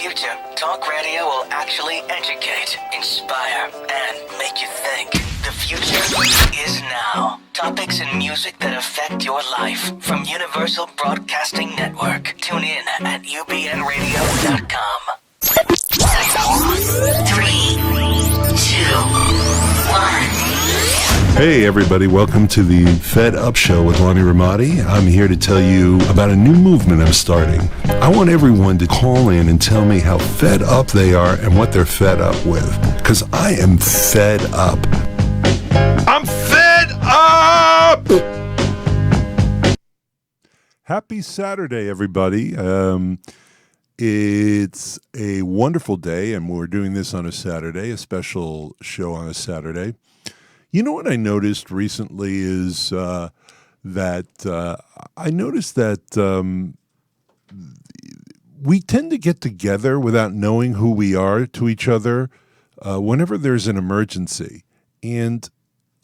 future, talk radio will actually educate, inspire, and make you think. The future is now. Topics and music that affect your life from Universal Broadcasting Network. Tune in at ubnradio.com. 3, 2, 1. Hey everybody, welcome to the Fed Up Show with Lonnie Ramati. I'm here to tell you about a new movement I'm starting. I want everyone to call in and tell me how fed up they are and what they're fed up with. Because I am fed up. I'm fed up! Happy Saturday, everybody. It's a wonderful day, and we're doing this on a Saturday, a special show on a Saturday. You know what I noticed recently is that I noticed that we tend to get together without knowing who we are to each other whenever there's an emergency. And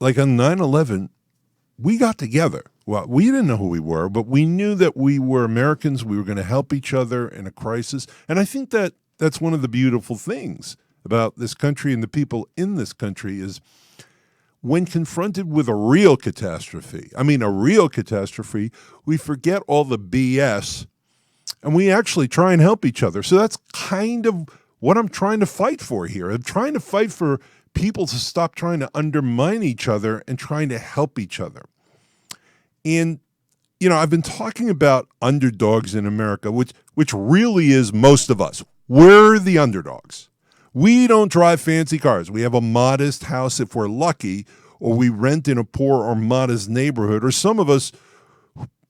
like on 9/11, we got together. Well, we didn't know who we were, but we knew that we were Americans. We were going to help each other in a crisis. And I think that that's one of the beautiful things about this country and the people in this country is when confronted with a real catastrophe, we forget all the BS and we actually try and help each other. So that's kind of what I'm trying to fight for here. I'm trying to fight for people to stop trying to undermine each other and trying to help each other. And, you know, I've been talking about underdogs in America, which really is most of us. We're the underdogs. We don't drive fancy cars. We have a modest house if we're lucky, or we rent in a poor or modest neighborhood, or some of us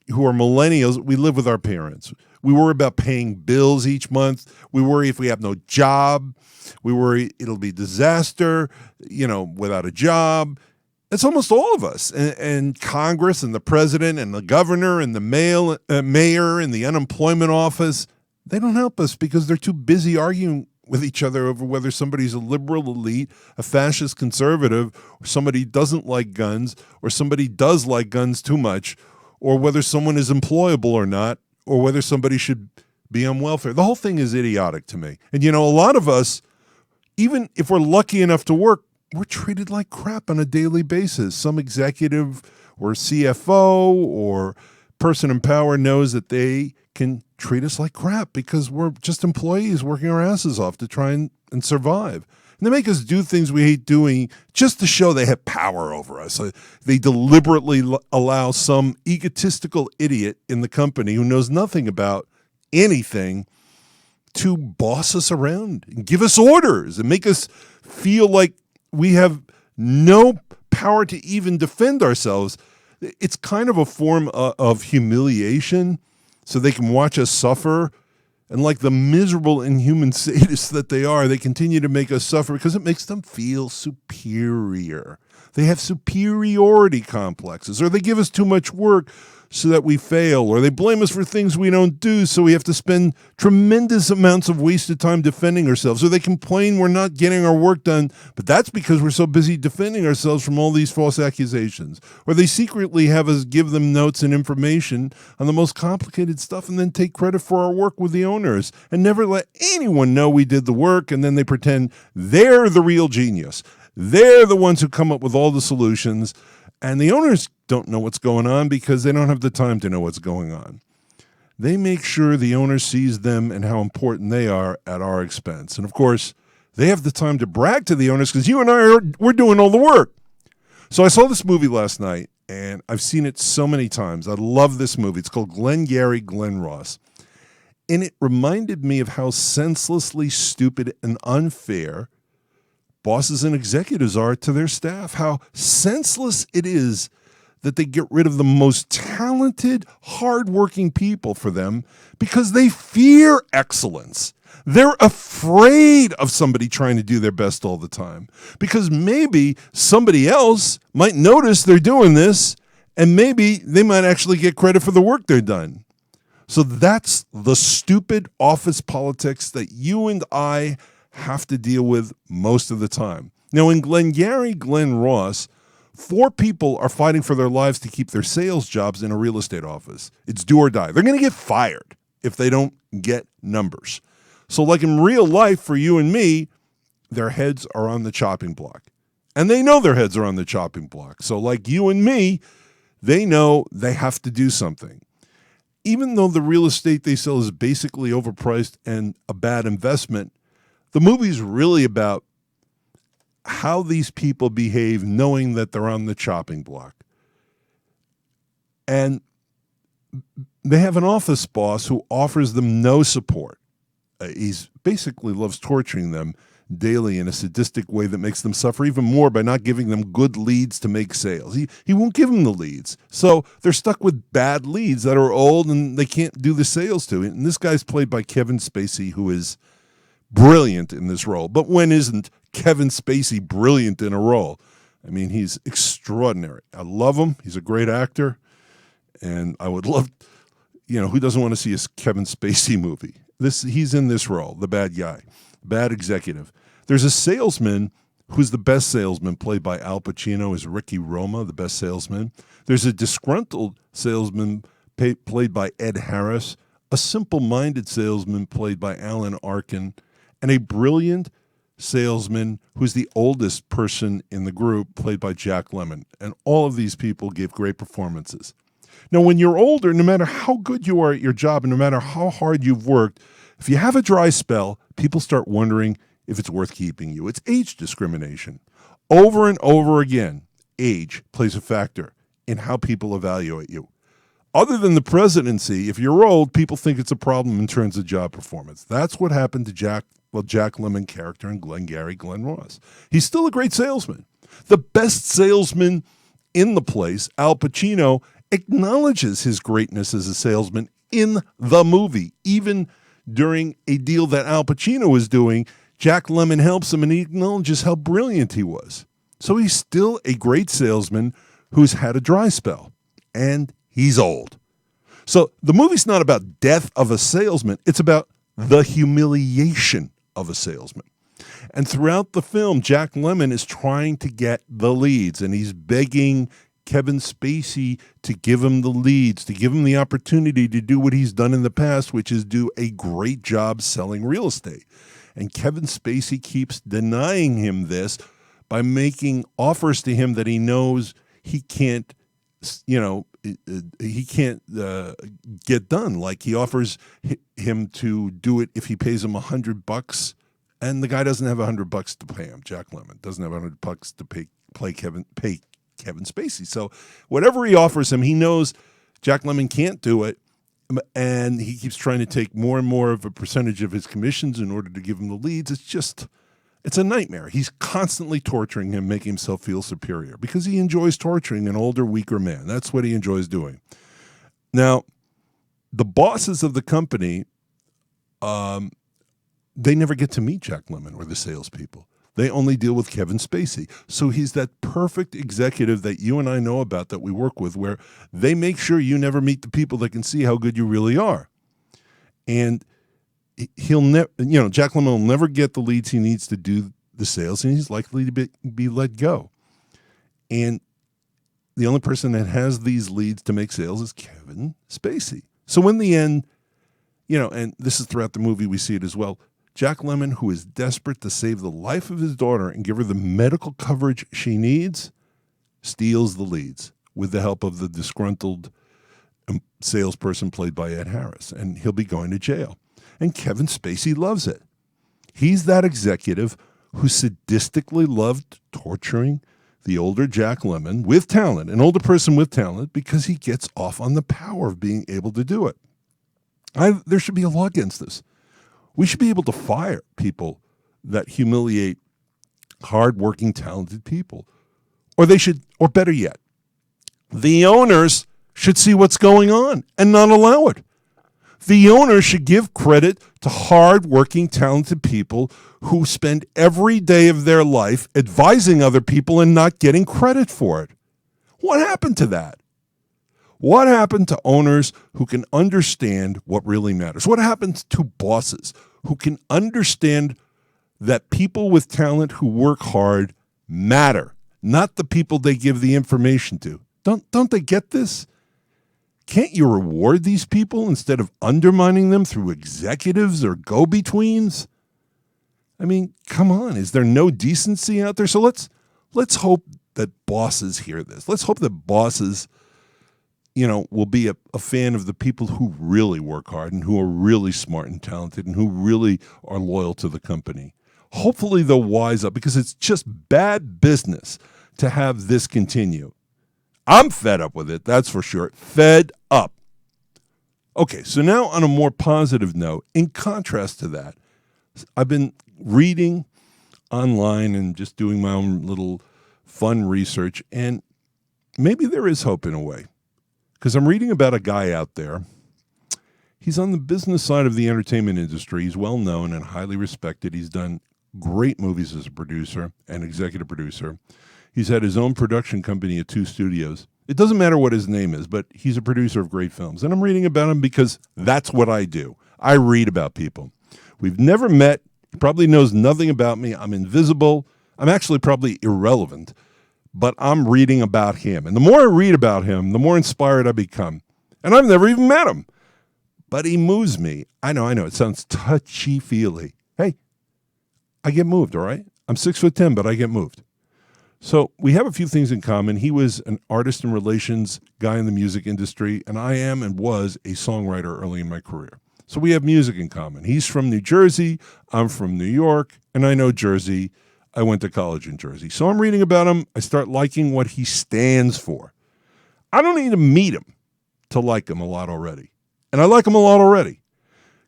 who are millennials, we live with our parents. We worry about paying bills each month. We worry if we have no job. We worry it'll be disaster, without a job. It's almost all of us. And Congress and the president and the governor and the mayor and the unemployment office, they don't help us because they're too busy arguing with each other over whether somebody's a liberal elite, a fascist conservative, or somebody doesn't like guns, or somebody does like guns too much, or whether someone is employable or not, or whether somebody should be on welfare. The whole thing is idiotic to me. And, a lot of us, even if we're lucky enough to work, we're treated like crap on a daily basis. Some executive or CFO or person in power knows that they can treat us like crap because we're just employees working our asses off to try and survive. And they make us do things we hate doing just to show they have power over us. They deliberately allow some egotistical idiot in the company who knows nothing about anything to boss us around and give us orders and make us feel like we have no power to even defend ourselves. It's kind of a form of humiliation so they can watch us suffer. And like the miserable, inhuman sadists that they are, they continue to make us suffer because it makes them feel superior. They have superiority complexes, or they give us too much work so that we fail, or they blame us for things we don't do so we have to spend tremendous amounts of wasted time defending ourselves, or they complain we're not getting our work done, but that's because we're so busy defending ourselves from all these false accusations, or they secretly have us give them notes and information on the most complicated stuff and then take credit for our work with the owners and never let anyone know we did the work, and then they pretend they're the real genius. They're the ones who come up with all the solutions, and the owners don't know what's going on because they don't have the time to know what's going on. They make sure the owner sees them and how important they are at our expense. And of course, they have the time to brag to the owners because you and we're doing all the work. So I saw this movie last night, and I've seen it so many times. I love this movie. It's called Glengarry Glen Ross. And it reminded me of how senselessly stupid and unfair bosses and executives are to their staff, how senseless it is that they get rid of the most talented, hardworking people for them because they fear excellence. They're afraid of somebody trying to do their best all the time because maybe somebody else might notice they're doing this and maybe they might actually get credit for the work they're done. So that's the stupid office politics that you and I have to deal with most of the time. Now, in Glengarry Glen Ross, 4 people are fighting for their lives to keep their sales jobs in a real estate office. It's do or die. They're going to get fired if they don't get numbers. So like in real life for you and me, their heads are on the chopping block. And they know their heads are on the chopping block. So like you and me, they know they have to do something. Even though the real estate they sell is basically overpriced and a bad investment, the movie's really about how these people behave knowing that they're on the chopping block. And they have an office boss who offers them no support. He's basically loves torturing them daily in a sadistic way that makes them suffer even more by not giving them good leads to make sales. He won't give them the leads. So they're stuck with bad leads that are old and they can't do the sales to. And this guy's played by Kevin Spacey, who is brilliant in this role. But when isn't Kevin Spacey brilliant in a role? I mean, he's extraordinary. I love him. He's a great actor. And I would love, who doesn't want to see a Kevin Spacey movie? He's in this role, the bad guy, bad executive. There's a salesman who's the best salesman, played by Al Pacino, is Ricky Roma, the best salesman. There's a disgruntled salesman played by Ed Harris, a simple-minded salesman played by Alan Arkin, and a brilliant salesman who's the oldest person in the group, played by Jack Lemmon. And all of these people give great performances. Now, when you're older, no matter how good you are at your job and no matter how hard you've worked, if you have a dry spell, people start wondering if it's worth keeping you. It's age discrimination. Over and over again, age plays a factor in how people evaluate you. Other than the presidency, if you're old, people think it's a problem in terms of job performance. That's what happened to Jack Lemmon character in Glenn Ross. He's still a great salesman. The best salesman in the place, Al Pacino, acknowledges his greatness as a salesman in the movie. Even during a deal that Al Pacino was doing, Jack Lemmon helps him and he acknowledges how brilliant he was. So he's still a great salesman who's had a dry spell. And he's old. So the movie's not about death of a salesman. It's about the humiliation of a salesman. And throughout the film, Jack Lemmon is trying to get the leads, and he's begging Kevin Spacey to give him the leads, to give him the opportunity to do what he's done in the past, which is do a great job selling real estate. And Kevin Spacey keeps denying him this by making offers to him that he knows he can't, get done. Like he offers him to do it if he pays him $100, and the guy doesn't have $100 to pay him. Jack Lemmon doesn't have $100 to pay Kevin Spacey. So whatever he offers him, he knows Jack Lemmon can't do it, and he keeps trying to take more and more of a percentage of his commissions in order to give him the leads. It's a nightmare. He's constantly torturing him, making himself feel superior because he enjoys torturing an older, weaker man. That's what he enjoys doing. Now, the bosses of the company, they never get to meet Jack Lemmon or the salespeople. They only deal with Kevin Spacey. So he's that perfect executive that you and I know about that we work with, where they make sure you never meet the people that can see how good you really are. And he'll never, Jack Lemmon will never get the leads he needs to do the sales, and he's likely to be let go. And the only person that has these leads to make sales is Kevin Spacey. So in the end, and this is throughout the movie, we see it as well, Jack Lemmon, who is desperate to save the life of his daughter and give her the medical coverage she needs, steals the leads with the help of the disgruntled salesperson played by Ed Harris, and he'll be going to jail. And Kevin Spacey loves it. He's that executive who sadistically loved torturing the older Jack Lemmon with talent, an older person with talent, because he gets off on the power of being able to do it. There should be a law against this. We should be able to fire people that humiliate hardworking, talented people. Or better yet, the owners should see what's going on and not allow it. The owner should give credit to hardworking, talented people who spend every day of their life advising other people and not getting credit for it. What happened to that? What happened to owners who can understand what really matters? What happened to bosses who can understand that people with talent who work hard matter, not the people they give the information to? Don't they get this? Can't you reward these people instead of undermining them through executives or go-betweens? I mean, come on. Is there no decency out there? So let's hope that bosses hear this. Let's hope that bosses, will be a fan of the people who really work hard and who are really smart and talented and who really are loyal to the company. Hopefully they'll wise up, because it's just bad business to have this continue. I'm fed up with it, that's for sure. Fed up. Okay, so now on a more positive note, in contrast to that, I've been reading online and just doing my own little fun research, and maybe there is hope in a way. Because I'm reading about a guy out there. He's on the business side of the entertainment industry. He's well known and highly respected. He's done great movies as a producer and executive producer. He's had his own production company at 2 studios. It doesn't matter what his name is, but he's a producer of great films. And I'm reading about him because that's what I do. I read about people. We've never met. He probably knows nothing about me. I'm invisible. I'm actually probably irrelevant. But I'm reading about him. And the more I read about him, the more inspired I become. And I've never even met him. But he moves me. I know. It sounds touchy-feely. Hey, I get moved, all right? I'm 6'10", but I get moved. So we have a few things in common. He was an artist and relations guy in the music industry, and I am and was a songwriter early in my career. So we have music in common. He's from New Jersey. I'm from New York, and I know Jersey. I went to college in Jersey. So I'm reading about him. I start liking what he stands for. I don't need to meet him to like him a lot already. And I like him a lot already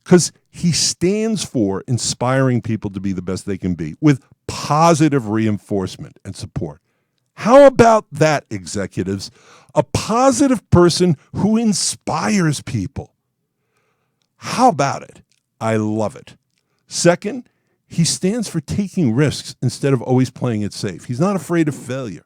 because he stands for inspiring people to be the best they can be with positive reinforcement and support. How about that, executives? A positive person who inspires people. How about it? I love it. Second, he stands for taking risks instead of always playing it safe. He's not afraid of failure.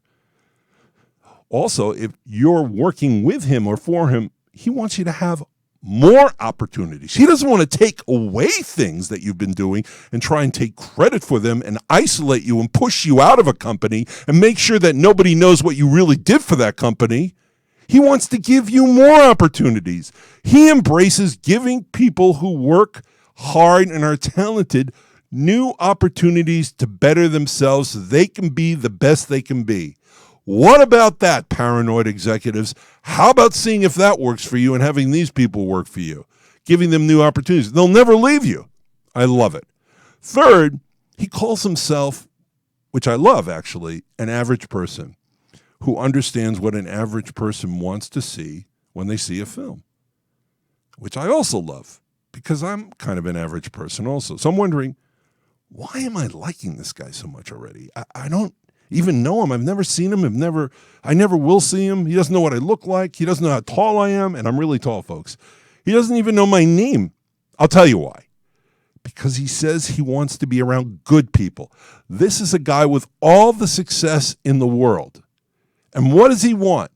Also, if you're working with him or for him, he wants you to have more opportunities. He doesn't want to take away things that you've been doing and try and take credit for them and isolate you and push you out of a company and make sure that nobody knows what you really did for that company. He wants to give you more opportunities. He embraces giving people who work hard and are talented new opportunities to better themselves so they can be the best they can be. What about that, paranoid executives? How about seeing if that works for you and having these people work for you, giving them new opportunities? They'll never leave you. I love it. Third, he calls himself, which I love actually, an average person who understands what an average person wants to see when they see a film, which I also love because I'm kind of an average person also. So I'm wondering, why am I liking this guy so much already? I don't even know him. I've never seen him. I never will see him. He doesn't know what I look like. He doesn't know how tall I am, and I'm really tall, folks. He doesn't even know my name. I'll tell you why. Because he says he wants to be around good people. This is a guy with all the success in the world. And what does he want?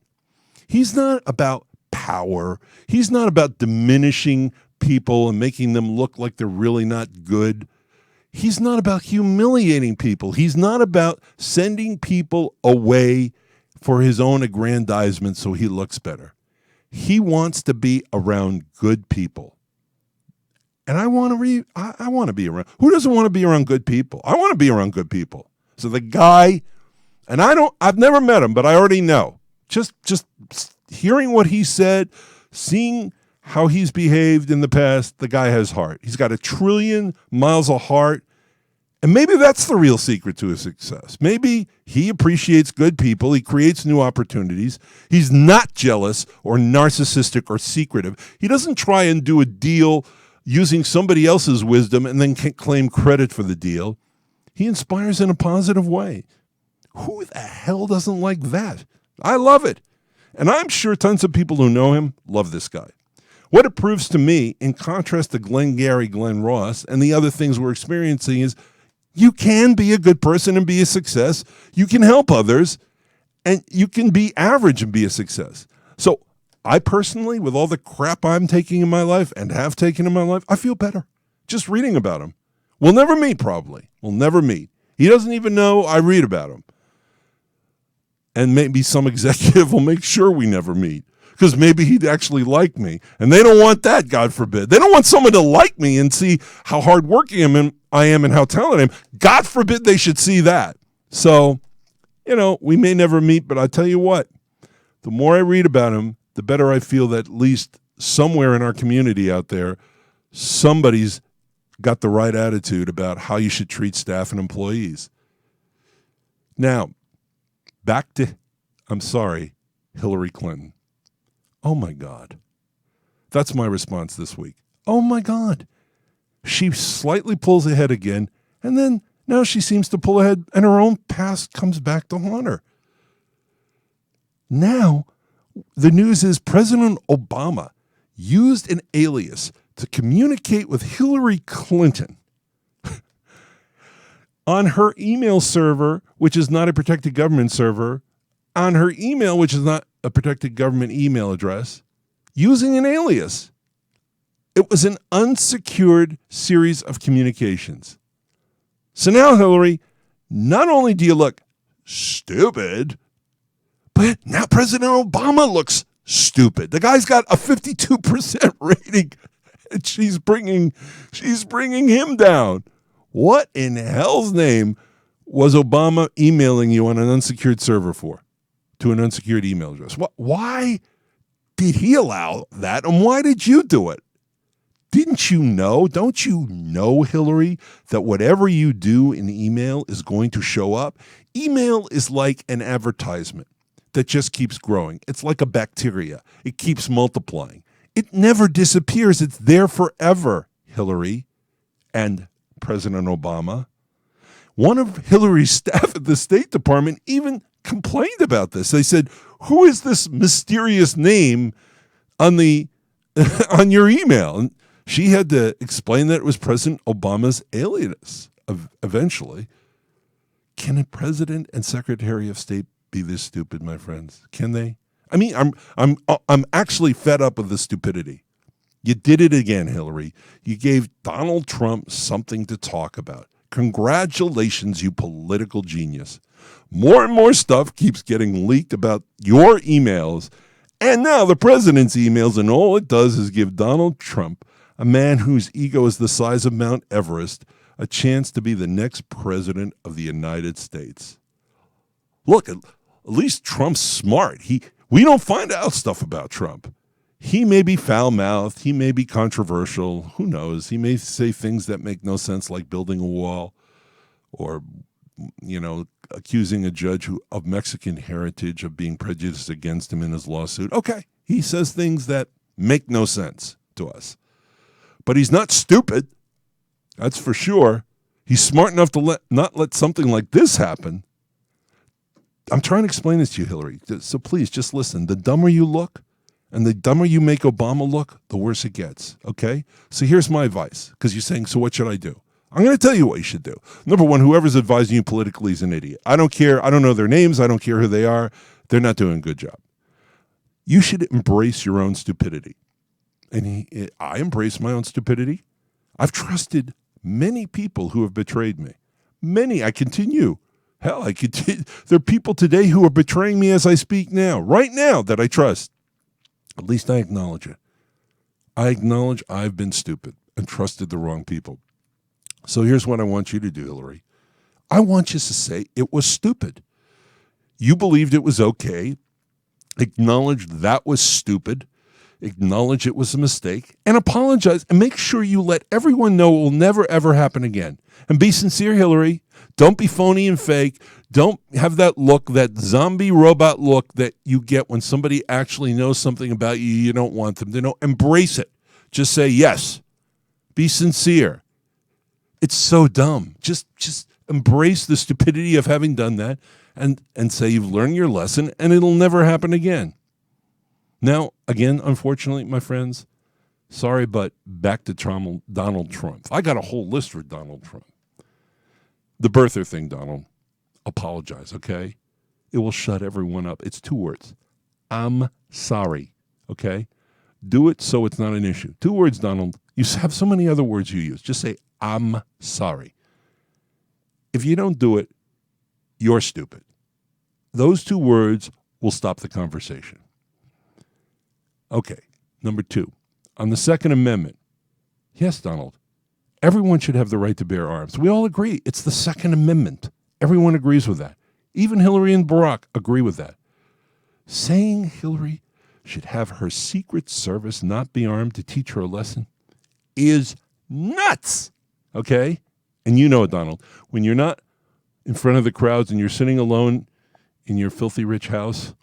He's not about power. He's not about diminishing people and making them look like they're really not good. He's not about humiliating people. He's not about sending people away for his own aggrandizement so he looks better. He wants to be around good people. And I want to be around. Who doesn't want to be around good people? I want to be around good people. So the guy, and I've never met him, but I already know. Just hearing what he said, seeing how he's behaved in the past, the guy has heart. He's got 1 trillion miles of heart. And maybe that's the real secret to his success. Maybe he appreciates good people. He creates new opportunities. He's not jealous or narcissistic or secretive. He doesn't try and do a deal using somebody else's wisdom and then claim credit for the deal. He inspires in a positive way. Who the hell doesn't like that? I love it. And I'm sure tons of people who know him love this guy. What it proves to me, in contrast to Glengarry Glen Ross and the other things we're experiencing, is you can be a good person and be a success. You can help others, and you can be average and be a success. So I personally, with all the crap I'm taking in my life and have taken in my life, I feel better just reading about him. We'll never meet, probably. We'll never meet. He doesn't even know I read about him. And maybe some executive will make sure we never meet because maybe he'd actually like me. And they don't want that, God forbid. They don't want someone to like me and see how hardworking I am and how talented I am. God forbid they should see that. So, we may never meet, but I tell you what, the more I read about him, the better I feel that at least somewhere in our community out there, somebody's got the right attitude about how you should treat staff and employees. Now, back to, Hillary Clinton. Oh, my God. That's my response this week. Oh, my God. She slightly pulls ahead again, and then now she seems to pull ahead, and her own past comes back to haunt her. Now, the news is President Obama used an alias to communicate with Hillary Clinton on her email server, which is not a protected government server, on her email, which is not a protected government email address, using an alias. It was an unsecured series of communications. So now, Hillary, not only do you look stupid, but now President Obama looks stupid. The guy's got a 52% rating, and she's bringing him down. What in hell's name was Obama emailing you on an unsecured server for, to an unsecured email address? Why did he allow that, and why did you do it? Didn't you know? Don't you know, Hillary, that whatever you do in email is going to show up? Email is like an advertisement that just keeps growing. It's like a bacteria. It keeps multiplying. It never disappears. It's there forever, Hillary and President Obama. One of Hillary's staff at the State Department even complained about this. They said, who is this mysterious name on on your email? And she had to explain that it was President Obama's alias eventually. Can a president and secretary of state be this stupid, my friends? Can they? I mean, I'm actually fed up with the stupidity. You did it again, Hillary. You gave Donald Trump something to talk about. Congratulations, you political genius. More and more stuff keeps getting leaked about your emails, and now the president's emails, and all it does is give Donald Trump, a man whose ego is the size of Mount Everest, a chance to be the next president of the United States. Look, at least Trump's smart. We don't find out stuff about Trump. He may be foul-mouthed. He may be controversial. Who knows? He may say things that make no sense, like building a wall or, accusing a judge of Mexican heritage of being prejudiced against him in his lawsuit. Okay, he says things that make no sense to us. But he's not stupid. That's for sure. He's smart enough to not let something like this happen. I'm trying to explain this to you, Hillary. So please, just listen. The dumber you look, and the dumber you make Obama look, the worse it gets, okay? So here's my advice, because you're saying, so what should I do? I'm going to tell you what you should do. Number one, whoever's advising you politically is an idiot. I don't care. I don't know their names. I don't care who they are. They're not doing a good job. You should embrace your own stupidity. And I embrace my own stupidity. I've trusted many people who have betrayed me. Many. I continue. Hell, there are people today who are betraying me as I speak now, right now, that I trust. At least I acknowledge it. I acknowledge I've been stupid and trusted the wrong people. So here's what I want you to do, Hillary. I want you to say it was stupid. You believed it was okay. Acknowledge that was stupid. Acknowledge it was a mistake. And apologize. And make sure you let everyone know it will never, ever happen again. And be sincere, Hillary. Don't be phony and fake. Don't have that look, that zombie robot look that you get when somebody actually knows something about you you don't want them to know. Embrace it. Just say yes. Be sincere. It's so dumb. Just embrace the stupidity of having done that and say you've learned your lesson and it'll never happen again. Now, again, unfortunately, my friends, sorry, but back to Donald Trump. I got a whole list for Donald Trump. The birther thing, Donald, apologize, okay? It will shut everyone up. It's 2 words. I'm sorry, okay? Do it so it's not an issue. 2 words, Donald. You have so many other words you use. Just say, I'm sorry. If you don't do it, you're stupid. Those 2 words will stop the conversation. Okay, number 2. On the Second Amendment, yes, Donald, everyone should have the right to bear arms. We all agree. It's the Second Amendment. Everyone agrees with that. Even Hillary and Barack agree with that. Saying Hillary should have her Secret Service not be armed to teach her a lesson is nuts, okay? And you know it, Donald. When you're not in front of the crowds and you're sitting alone in your filthy rich house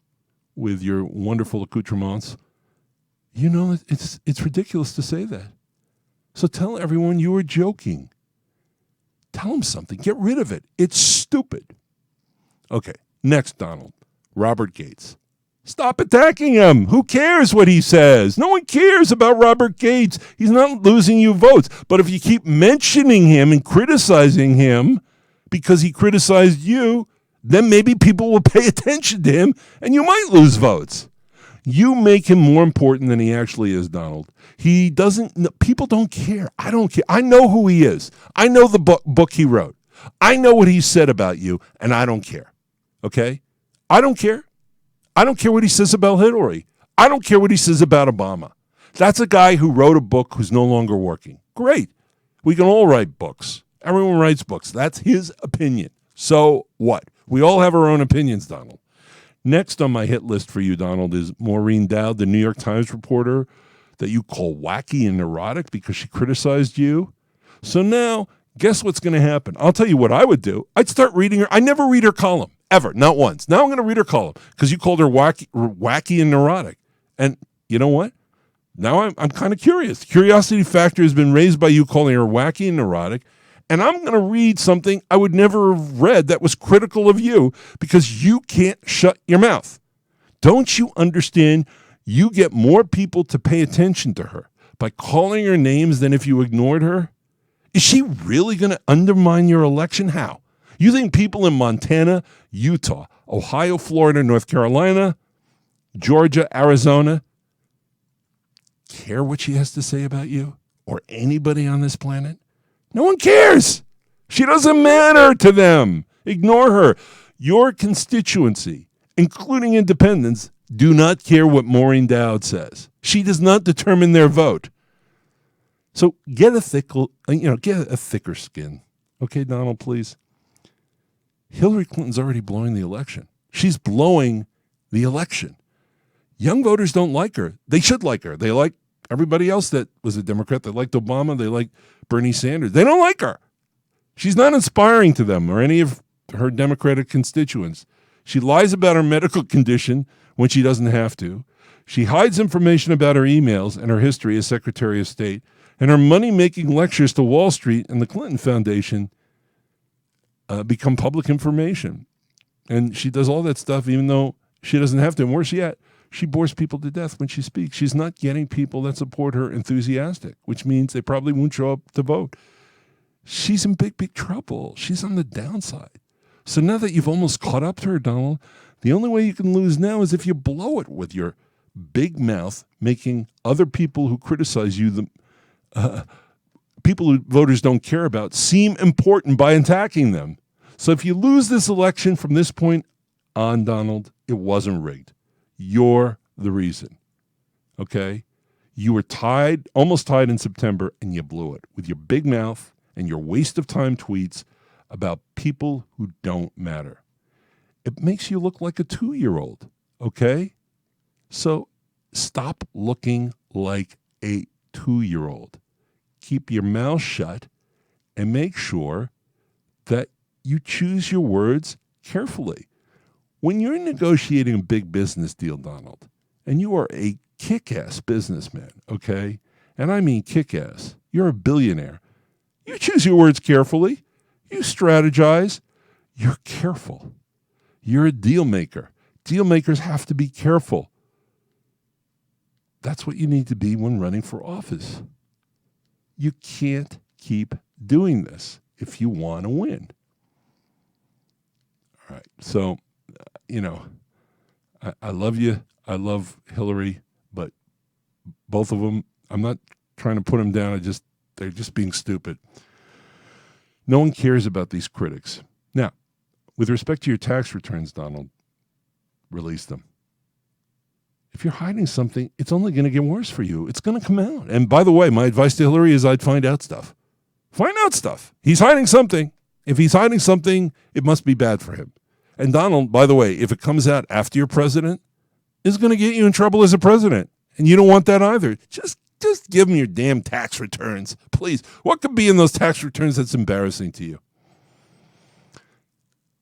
with your wonderful accoutrements, you know it's ridiculous to say that. So tell everyone you were joking. Tell them something. Get rid of it. It's stupid. Okay, next, Donald. Robert Gates. Stop attacking him. Who cares what he says? No one cares about Robert Gates. He's not losing you votes. But if you keep mentioning him and criticizing him because he criticized you, then maybe people will pay attention to him and you might lose votes. You make him more important than he actually is, Donald. He doesn't, people don't care. I don't care. I know who he is. I know the book he wrote. I know what he said about you, and I don't care. Okay? I don't care. I don't care what he says about Hillary. I don't care what he says about Obama. That's a guy who wrote a book who's no longer working. Great. We can all write books. Everyone writes books. That's his opinion. So what? We all have our own opinions, Donald. Next on my hit list for you, Donald, is Maureen Dowd, the New York Times reporter that you call wacky and neurotic because she criticized you. So now, guess what's going to happen? I'll tell you what I would do. I'd start reading her. I never read her column, ever, not once. Now I'm going to read her column because you called her wacky and neurotic. And you know what? Now I'm kind of curious. Curiosity factor has been raised by you calling her wacky and neurotic. And I'm going to read something I would never have read that was critical of you because you can't shut your mouth. Don't you understand? You get more people to pay attention to her by calling her names than if you ignored her. Is she really going to undermine your election? How? You think people in Montana, Utah, Ohio, Florida, North Carolina, Georgia, Arizona care what she has to say about you or anybody on this planet? No one cares. She doesn't matter to them. Ignore her. Your constituency, including independents, do not care what Maureen Dowd says. She does not determine their vote. So get a thicker skin. Okay, Donald, please. Hillary Clinton's already blowing the election. She's blowing the election. Young voters don't like her. They should like her. They like everybody else that was a Democrat. They liked Obama. They liked Bernie Sanders. They don't like her. She's not inspiring to them or any of her Democratic constituents. She lies about her medical condition when she doesn't have to. She hides information about her emails and her history as Secretary of State. And her money-making lectures to Wall Street and the Clinton Foundation become public information. And she does all that stuff even though she doesn't have to. And worse yet, she bores people to death when she speaks. She's not getting people that support her enthusiastic, which means they probably won't show up to vote. She's in big, big trouble. She's on the downside. So now that you've almost caught up to her, Donald, the only way you can lose now is if you blow it with your big mouth, making other people who criticize you, people who voters don't care about, seem important by attacking them. So if you lose this election from this point on, Donald, it wasn't rigged. You're the reason, okay? You were almost tied in September, and you blew it with your big mouth and your waste of time tweets about people who don't matter. It makes you look like a 2-year-old, okay? So stop looking like a 2-year-old. Keep your mouth shut and make sure that you choose your words carefully. When you're negotiating a big business deal, Donald, and you are a kick-ass businessman, okay? And I mean kick-ass. You're a billionaire. You choose your words carefully. You strategize. You're careful. You're a deal maker. Deal makers have to be careful. That's what you need to be when running for office. You can't keep doing this if you want to win. All right. So, I love you. I love Hillary, but both of them, I'm not trying to put them down. They're just being stupid. No one cares about these critics. Now, with respect to your tax returns, Donald, release them. if you're hiding something, it's only going to get worse for you. It's going to come out. And by the way, my advice to Hillary is I'd find out stuff. Find out stuff. He's hiding something. If he's hiding something, it must be bad for him. And Donald, by the way, if it comes out after you're president, is going to get you in trouble as a president. And you don't want that either. Just give him your damn tax returns, please. What could be in those tax returns that's embarrassing to you?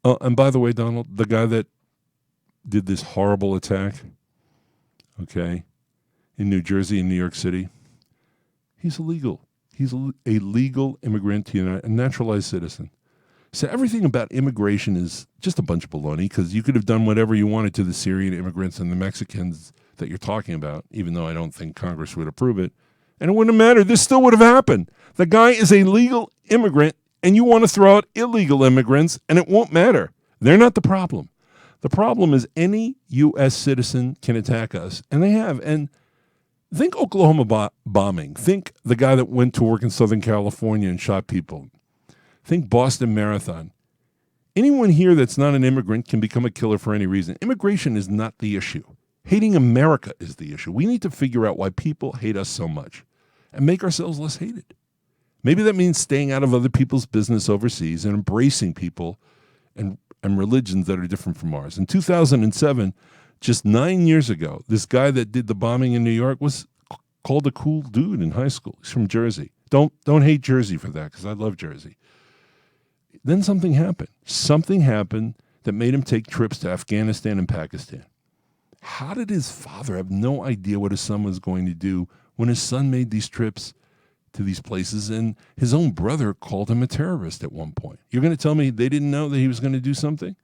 Oh, and by the way, Donald, the guy that did this horrible attack, okay, in New Jersey and New York City, he's illegal. He's a legal immigrant to a naturalized citizen. So everything about immigration is just a bunch of baloney because you could have done whatever you wanted to the Syrian immigrants and the Mexicans that you're talking about, even though I don't think Congress would approve it. And it wouldn't have mattered. This still would have happened. The guy is a legal immigrant, and you want to throw out illegal immigrants, and it won't matter. They're not the problem. The problem is any U.S. citizen can attack us, and they have. And think Oklahoma bombing. Think the guy that went to work in Southern California and shot people. Think Boston Marathon. Anyone here that's not an immigrant can become a killer for any reason. Immigration is not the issue. Hating America is the issue. We need to figure out why people hate us so much and make ourselves less hated. Maybe that means staying out of other people's business overseas and embracing people and religions that are different from ours. In 2007, just 9 years ago, this guy that did the bombing in New York was called a cool dude in high school. He's from Jersey. Don't hate Jersey for that because I love Jersey. Then something happened. Something happened that made him take trips to Afghanistan and Pakistan. How did his father have no idea what his son was going to do when his son made these trips to these places and his own brother called him a terrorist at one point? You're going to tell me they didn't know that he was going to do something?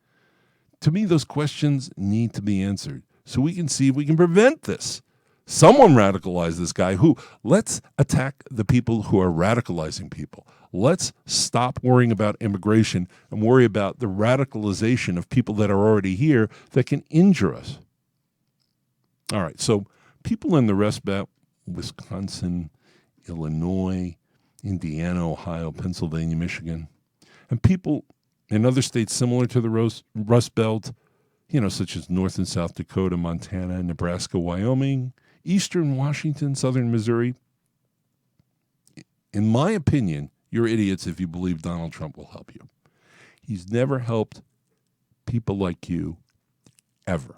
To me, those questions need to be answered so we can see if we can prevent this. Someone radicalized this guy let's attack the people who are radicalizing people. Let's stop worrying about immigration and worry about the radicalization of people that are already here that can injure us. All right, so people in the Rust Belt, Wisconsin, Illinois, Indiana, Ohio, Pennsylvania, Michigan, and people in other states similar to the Rust Belt, such as North and South Dakota, Montana, Nebraska, Wyoming, Eastern Washington, Southern Missouri. In my opinion, you're idiots if you believe Donald Trump will help you. He's never helped people like you, ever.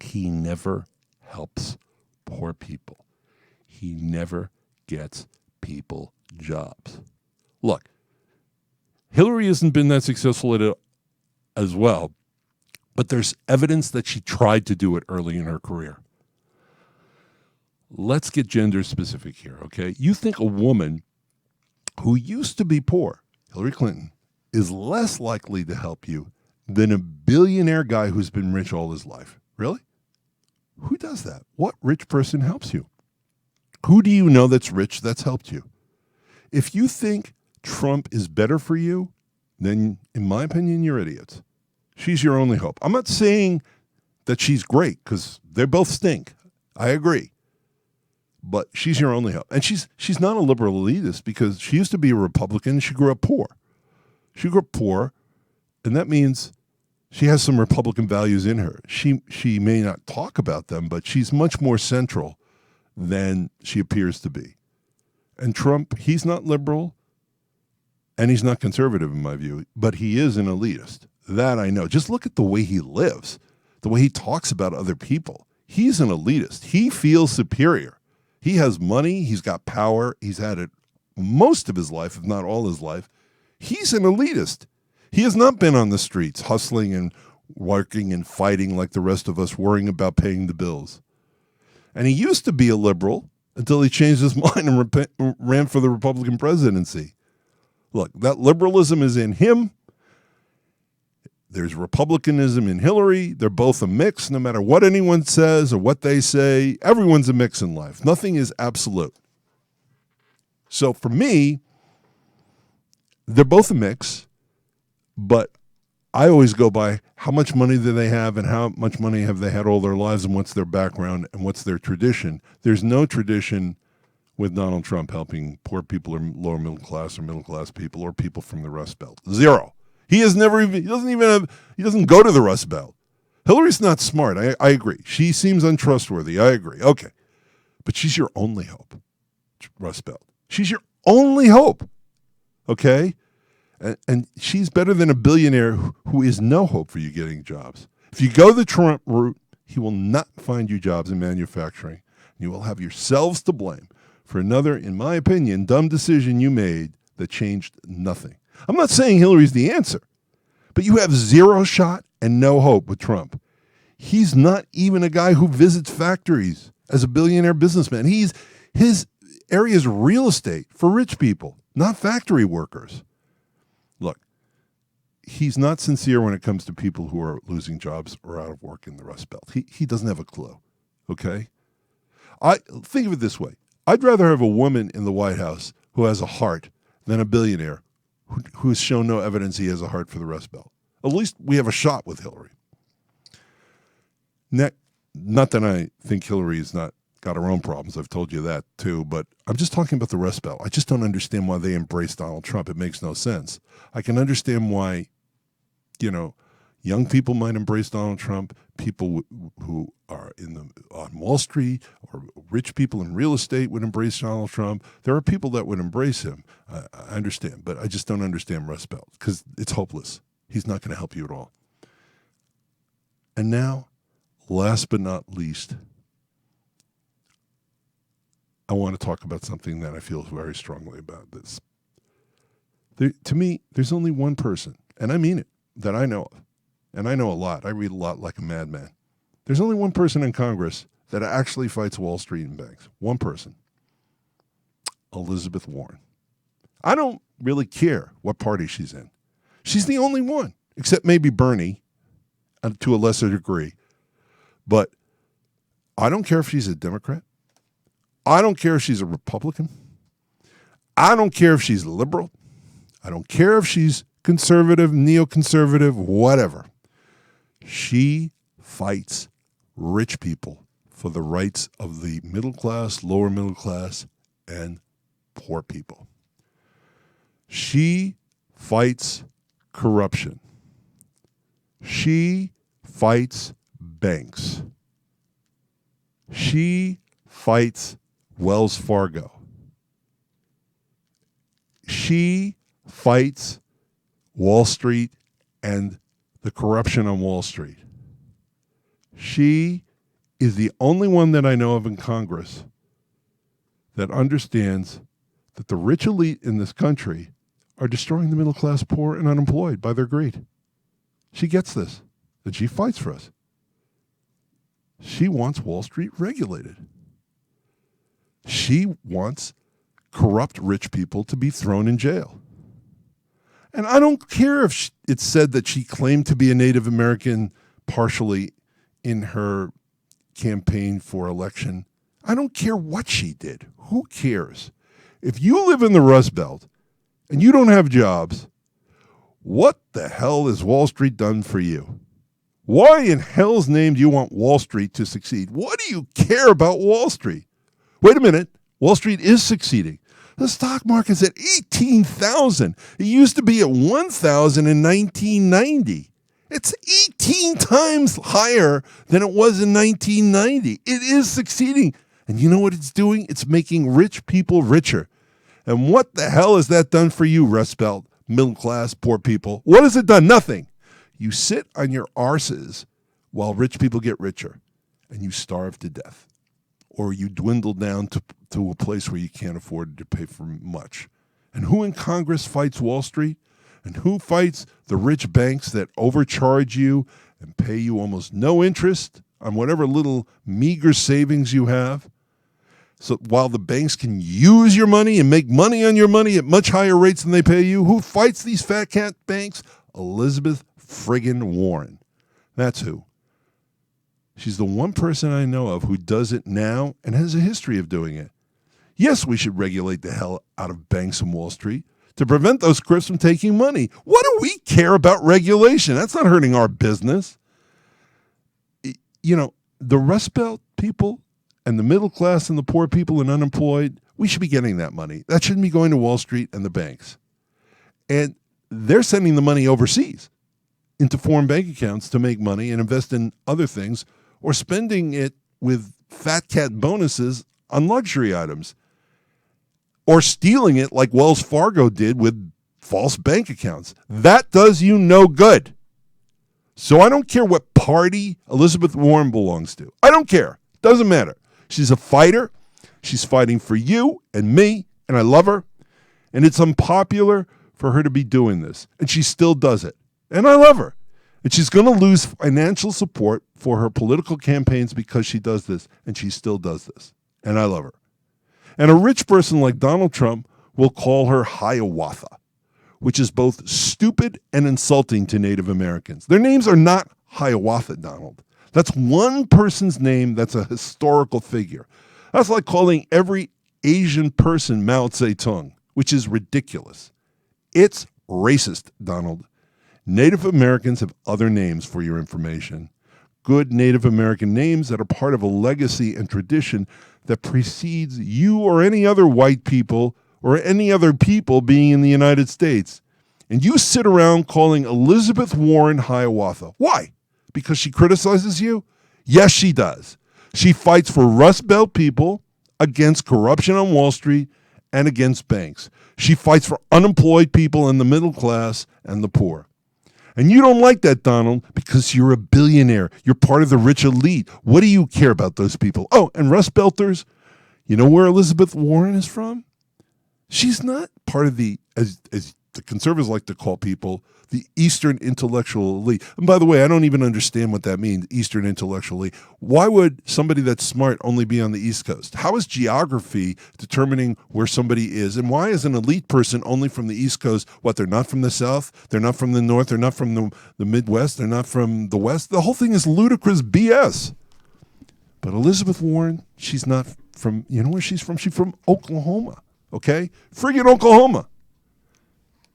He never helps poor people. He never gets people jobs. Look, Hillary hasn't been that successful at it as well, but there's evidence that she tried to do it early in her career. Let's get gender specific here, okay? You think a woman who used to be poor, Hillary Clinton, is less likely to help you than a billionaire guy who's been rich all his life. Really? Who does that? What rich person helps you? Who do you know that's rich that's helped you? If you think Trump is better for you, then in my opinion, you're idiots. She's your only hope. I'm not saying that she's great because they both stink. I agree. But she's your only hope. And she's not a liberal elitist because she used to be a Republican and she grew up poor. She grew up poor, and that means she has some Republican values in her. She may not talk about them, but she's much more central than she appears to be. And Trump, he's not liberal and he's not conservative in my view, but he is an elitist. That I know. Just look at the way he lives, the way he talks about other people. He's an elitist. He feels superior. He has money. He's got power. He's had it most of his life, if not all his life. He's an elitist. He has not been on the streets hustling and working and fighting like the rest of us, worrying about paying the bills. And he used to be a liberal until he changed his mind and ran for the Republican presidency. Look, that liberalism is in him. There's republicanism in Hillary. They're both a mix. No matter what anyone says or what they say, everyone's a mix in life. Nothing is absolute. So for me, they're both a mix, but I always go by how much money do they have and how much money have they had all their lives and what's their background and what's their tradition. There's no tradition with Donald Trump helping poor people or lower middle class people or people from the Rust Belt. Zero. He doesn't go to the Rust Belt. Hillary's not smart. I agree. She seems untrustworthy. I agree. Okay. But she's your only hope, Rust Belt. She's your only hope. Okay? And she's better than a billionaire who is no hope for you getting jobs. If you go the Trump route, he will not find you jobs in manufacturing. You will have yourselves to blame for another, in my opinion, dumb decision you made that changed nothing. I'm not saying Hillary's the answer, but you have zero shot and no hope with Trump. He's not even a guy who visits factories as a billionaire businessman. His area is real estate for rich people, not factory workers. Look, he's not sincere when it comes to people who are losing jobs or out of work in the Rust Belt. He doesn't have a clue, okay? I think of it this way. I'd rather have a woman in the White House who has a heart than a billionaire who's shown no evidence he has a heart for the Rust Belt. At least we have a shot with Hillary. Not that I think Hillary's not got her own problems. I've told you that too. But I'm just talking about the Rust Belt. I just don't understand why they embrace Donald Trump. It makes no sense. I can understand why, young people might embrace Donald Trump. People who are on Wall Street or rich people in real estate would embrace Donald Trump. There are people that would embrace him. I understand, but I just don't understand Rust Belt because it's hopeless. He's not going to help you at all. And now, last but not least, I want to talk about something that I feel very strongly about this. To me, there's only one person, and I mean it, that I know of. And I know a lot. I read a lot like a madman. There's only one person in Congress that actually fights Wall Street and banks. One person. Elizabeth Warren. I don't really care what party she's in. She's the only one, except maybe Bernie, to a lesser degree. But I don't care if she's a Democrat. I don't care if she's a Republican. I don't care if she's liberal. I don't care if she's conservative, neoconservative, whatever. She fights rich people for the rights of the middle class, lower middle class, and poor people. She fights corruption. She fights banks. She fights Wells Fargo. She fights Wall Street and the corruption on Wall Street. She is the only one that I know of in Congress that understands that the rich elite in this country are destroying the middle class, poor, and unemployed by their greed. She gets this, and she fights for us. She wants Wall Street regulated. She wants corrupt rich people to be thrown in jail. And I don't care if it's said that she claimed to be a Native American partially in her campaign for election. I don't care what she did. Who cares? If you live in the Rust Belt and you don't have jobs, what the hell has Wall Street done for you? Why in hell's name do you want Wall Street to succeed? What do you care about Wall Street? Wait a minute. Wall Street is succeeding. The stock market's at 18,000. It used to be at 1,000 in 1990. It's 18 times higher than it was in 1990. It is succeeding. And you know what it's doing? It's making rich people richer. And what the hell has that done for you, Rust Belt, middle class, poor people? What has it done? Nothing. You sit on your arses while rich people get richer, and you starve to death. Or you dwindle down to a place where you can't afford to pay for much. And who in Congress fights Wall Street? And who fights the rich banks that overcharge you and pay you almost no interest on whatever little meager savings you have? So while the banks can use your money and make money on your money at much higher rates than they pay you, who fights these fat cat banks? Elizabeth friggin' Warren. That's who. She's the one person I know of who does it now and has a history of doing it. Yes, we should regulate the hell out of banks and Wall Street to prevent those crooks from taking money. What do we care about regulation? That's not hurting our business. You know, the Rust Belt people and the middle class and the poor people and unemployed, we should be getting that money. That shouldn't be going to Wall Street and the banks. And they're sending the money overseas. into foreign bank accounts to make money and invest in other things, or spending it with fat cat bonuses on luxury items, or stealing it like Wells Fargo did with false bank accounts. That does you no good. So I don't care what party Elizabeth Warren belongs to. I don't care. Doesn't matter. She's a fighter. She's fighting for you and me, and I love her. And it's unpopular for her to be doing this, and she still does it. And I love her. And she's going to lose financial support for her political campaigns because she does this, and she still does this. And I love her. And a rich person like Donald Trump will call her Hiawatha, which is both stupid and insulting to Native Americans. Their names are not Hiawatha, Donald. That's one person's name that's a historical figure. That's like calling every Asian person Mao Zedong, which is ridiculous. It's racist, Donald. Native Americans have other names for your information. Good Native American names that are part of a legacy and tradition that precedes you or any other white people or any other people being in the United States. And you sit around calling Elizabeth Warren Hiawatha. Why? Because she criticizes you? Yes, she does. She fights for Rust Belt people, against corruption on Wall Street, and against banks. She fights for unemployed people in the middle class and the poor. And you don't like that, Donald, because you're a billionaire. You're part of the rich elite. What do you care about those people? Oh, and Rust Belters, you know where Elizabeth Warren is from? She's not part of the, as the conservatives like to call people, the Eastern intellectual elite. And by the way, I don't even understand what that means, Eastern intellectual elite. Why would somebody that's smart only be on the East Coast? How is geography determining where somebody is? And why is an elite person only from the East Coast? What, they're not from the South? They're not from the North? They're not from the Midwest? They're not from the West? The whole thing is ludicrous BS. But Elizabeth Warren, she's not from, you know where she's from? She's from Oklahoma, okay? Friggin' Oklahoma.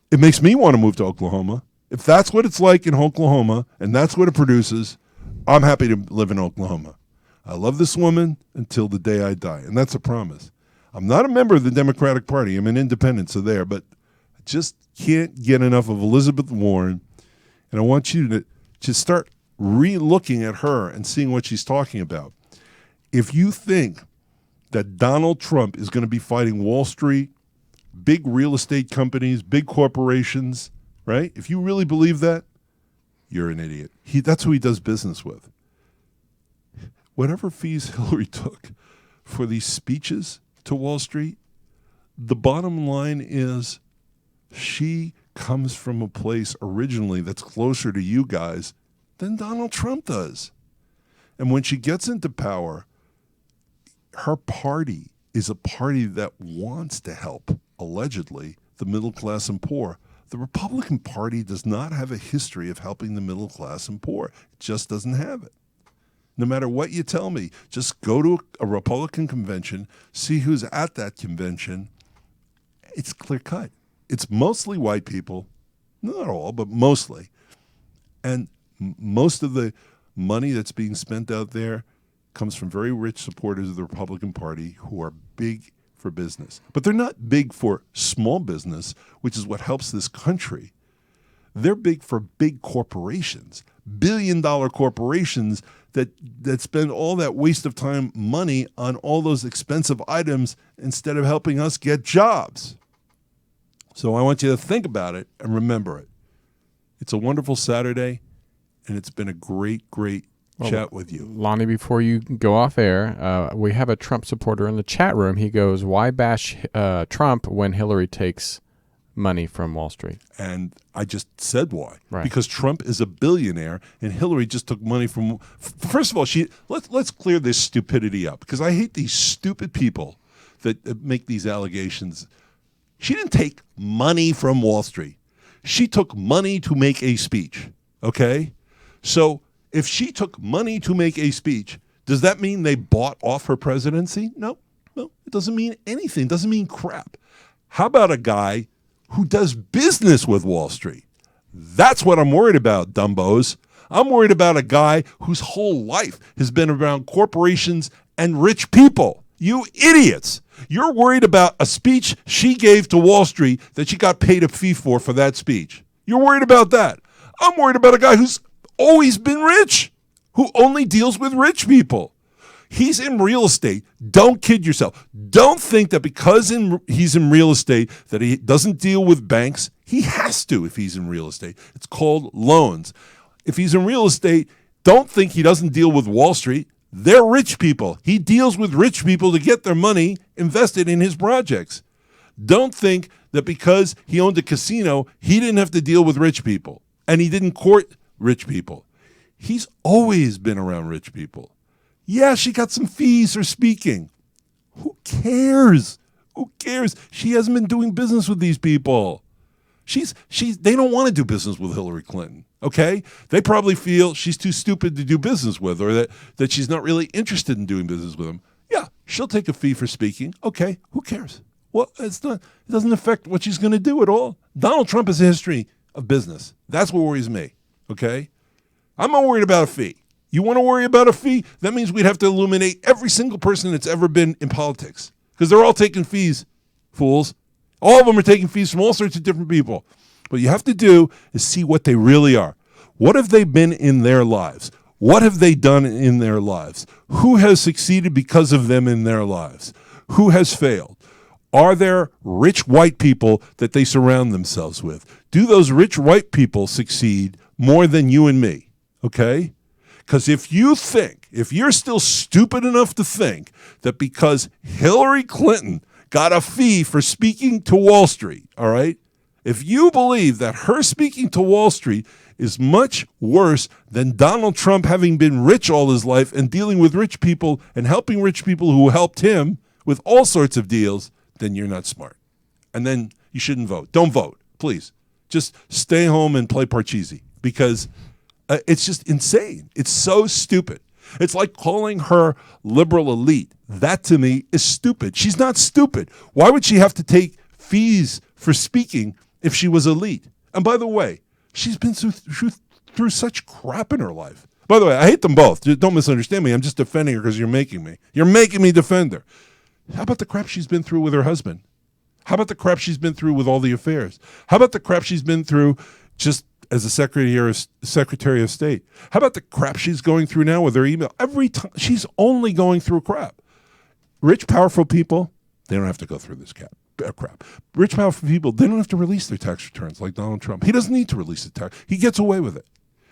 It makes me want to move to Oklahoma. If that's what it's like in Oklahoma and that's what it produces, I'm happy to live in Oklahoma. I love this woman until the day I die, and that's a promise. I'm not a member of the Democratic Party. I'm an independent, so there, but I just can't get enough of Elizabeth Warren, and I want you to start re-looking at her and seeing what she's talking about. If you think that Donald Trump is going to be fighting Wall Street, big real estate companies, big corporations, right? If you really believe that, you're an idiot. That's who he does business with. Whatever fees Hillary took for these speeches to Wall Street, the bottom line is she comes from a place originally that's closer to you guys than Donald Trump does. And when she gets into power, her party is a party that wants to help, allegedly, the middle class and poor. The Republican Party does not have a history of helping the middle class and poor. It just doesn't have it. No matter what you tell me, just go to a Republican convention, see who's at that convention. It's clear cut. It's mostly white people, not all, but mostly. And most of the money that's being spent out there comes from very rich supporters of the Republican Party who are big for business. But they're not big for small business, which is what helps this country. They're big for big corporations, billion-dollar corporations that spend all that waste of time, money on all those expensive items instead of helping us get jobs. So I want you to think about it and remember it. It's a wonderful Saturday, and it's been a great chat with you. Lonnie, before you go off air, we have a Trump supporter in the chat room. He goes, why bash Trump when Hillary takes money from Wall Street? And I just said why. Right. Because Trump is a billionaire, and Hillary just took money from... First of all, let's clear this stupidity up, because I hate these stupid people that make these allegations. She didn't take money from Wall Street. She took money to make a speech, okay? So if she took money to make a speech, does that mean they bought off her presidency? No, it doesn't mean anything. It doesn't mean crap. How about a guy who does business with Wall Street? That's what I'm worried about, dumbos. I'm worried about a guy whose whole life has been around corporations and rich people. You idiots. You're worried about a speech she gave to Wall Street that she got paid a fee for that speech. You're worried about that. I'm worried about a guy who's always been rich, who only deals with rich people. He's in real estate. Don't kid yourself. Don't think that because he's in real estate that he doesn't deal with banks. He has to if he's in real estate. It's called loans. If he's in real estate, don't think he doesn't deal with Wall Street. They're rich people. He deals with rich people to get their money invested in his projects. Don't think that because he owned a casino, he didn't have to deal with rich people and he didn't court rich people. He's always been around rich people. Yeah, she got some fees for speaking. Who cares? Who cares? She hasn't been doing business with these people. They don't want to do business with Hillary Clinton, okay? They probably feel she's too stupid to do business with, or that she's not really interested in doing business with them. Yeah, she'll take a fee for speaking. Okay, who cares? Well, it doesn't affect what she's going to do at all. Donald Trump has a history of business. That's what worries me, okay? I'm not worried about a fee. You want to worry about a fee? That means we'd have to eliminate every single person that's ever been in politics because they're all taking fees, fools. All of them are taking fees from all sorts of different people. What you have to do is see what they really are. What have they been in their lives? What have they done in their lives? Who has succeeded because of them in their lives? Who has failed? Are there rich white people that they surround themselves with? Do those rich white people succeed more than you and me? Okay? Because if you're still stupid enough to think that because Hillary Clinton got a fee for speaking to Wall Street, all right? If you believe that her speaking to Wall Street is much worse than Donald Trump having been rich all his life and dealing with rich people and helping rich people who helped him with all sorts of deals, then you're not smart. And then you shouldn't vote. Don't vote, please. Just stay home and play Parcheesi because it's just insane. It's so stupid. It's like calling her liberal elite. That to me is stupid. She's not stupid. Why would she have to take fees for speaking if she was elite? And by the way, she's been through such crap in her life. By the way, I hate them both. Don't misunderstand me. I'm just defending her because you're making me. You're making me defend her. How about the crap she's been through with her husband? How about the crap she's been through with all the affairs? How about the crap she's been through just as a Secretary of State? How about the crap she's going through now with her email? Every time she's only going through crap. Rich, powerful people, they don't have to go through this crap. Rich, powerful people, they don't have to release their tax returns like Donald Trump. He doesn't need to release the tax. He gets away with it.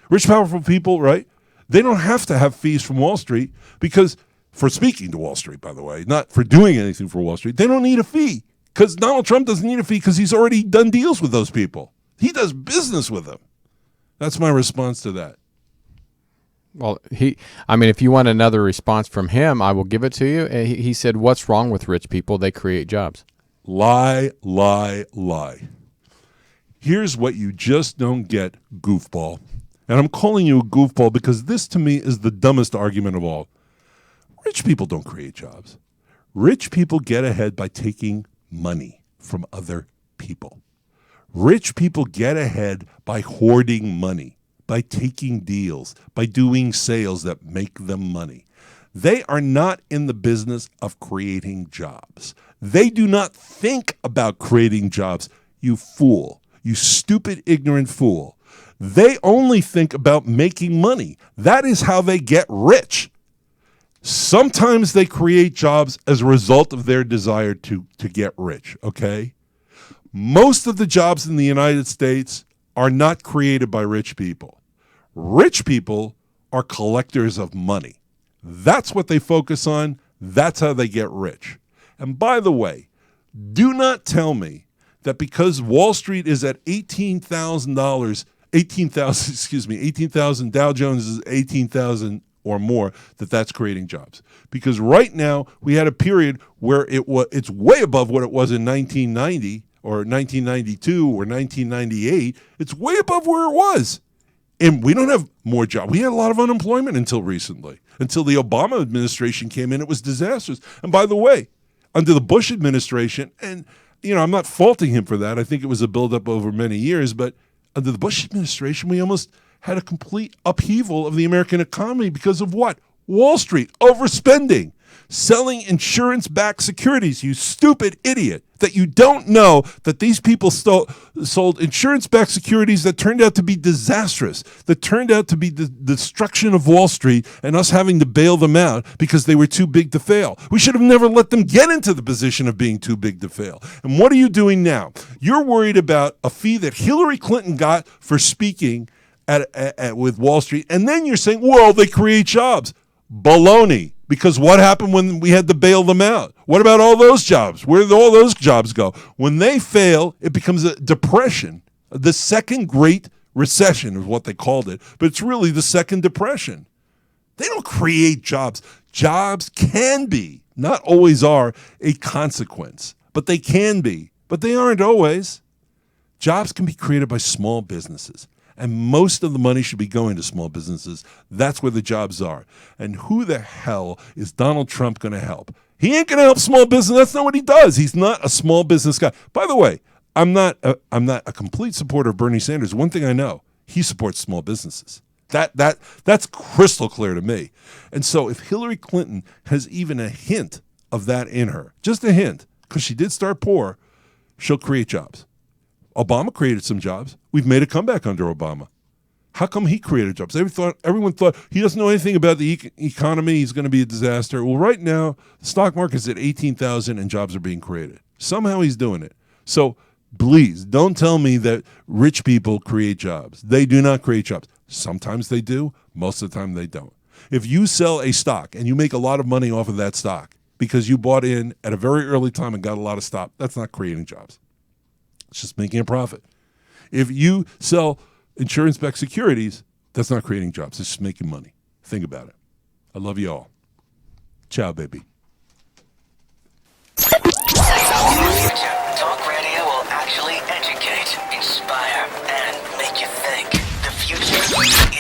Rich, powerful people, right? They don't have to have fees from Wall Street because for speaking to Wall Street, by the way, not for doing anything for Wall Street, they don't need a fee because Donald Trump doesn't need a fee because he's already done deals with those people. He does business with them. That's my response to that. Well, if you want another response from him, I will give it to you. He said, what's wrong with rich people? They create jobs. Lie, lie, lie. Here's what you just don't get, goofball. And I'm calling you a goofball because this to me is the dumbest argument of all. Rich people don't create jobs. Rich people get ahead by taking money from other people. Rich people get ahead by hoarding money, by taking deals, by doing sales that make them money. They are not in the business of creating jobs. They do not think about creating jobs, you fool, you stupid, ignorant fool. They only think about making money. That is how they get rich. Sometimes they create jobs as a result of their desire to get rich, okay? Most of the jobs in the United States are not created by rich people. Rich people are collectors of money. That's what they focus on. That's how they get rich. And by the way, do not tell me that because Wall Street is at $18,000, 18,000, Dow Jones is 18,000 or more, that's creating jobs. Because right now we had a period where it's way above what it was in 1990 or 1992 or 1998. It's way above where it was. And we don't have more jobs. We had a lot of unemployment until recently. Until the Obama administration came in, it was disastrous. And by the way, under the Bush administration, and I'm not faulting him for that. I think it was a buildup over many years, but under the Bush administration, we almost had a complete upheaval of the American economy because of what? Wall Street, overspending. selling insurance-backed securities, you stupid idiot, that you don't know that these people sold insurance-backed securities that turned out to be disastrous, that turned out to be the destruction of Wall Street and us having to bail them out because they were too big to fail. We should have never let them get into the position of being too big to fail. And what are you doing now? You're worried about a fee that Hillary Clinton got for speaking with Wall Street, and then you're saying, well, they create jobs. Baloney. Because what happened when we had to bail them out? What about all those jobs? Where did all those jobs go? When they fail, it becomes a depression. The second Great Recession is what they called it, but it's really the second depression. They don't create jobs. Jobs can be, not always are, a consequence, but they can be. But they aren't always. Jobs can be created by small businesses. And most of the money should be going to small businesses. That's where the jobs are. And who the hell is Donald Trump going to help? He ain't going to help small business. That's not what he does. He's not a small business guy. By the way, I'm not a complete supporter of Bernie Sanders. One thing I know, he supports small businesses. That's crystal clear to me. And so if Hillary Clinton has even a hint of that in her, just a hint, because she did start poor, she'll create jobs. Obama created some jobs. We've made a comeback under Obama. How come he created jobs? Everyone thought he doesn't know anything about the economy. He's going to be a disaster. Well, right now, the stock market's at 18,000 and jobs are being created. Somehow he's doing it. So please don't tell me that rich people create jobs. They do not create jobs. Sometimes they do. Most of the time they don't. If you sell a stock and you make a lot of money off of that stock because you bought in at a very early time and got a lot of stock, that's not creating jobs. It's just making a profit. If you sell insurance-backed securities, that's not creating jobs. It's just making money. Think about it. I love you all. Ciao, baby. Talk radio will actually educate, inspire, and make you think. The future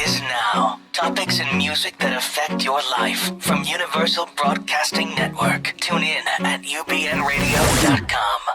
is now. Topics and music that affect your life from Universal Broadcasting Network. Tune in at ubnradio.com.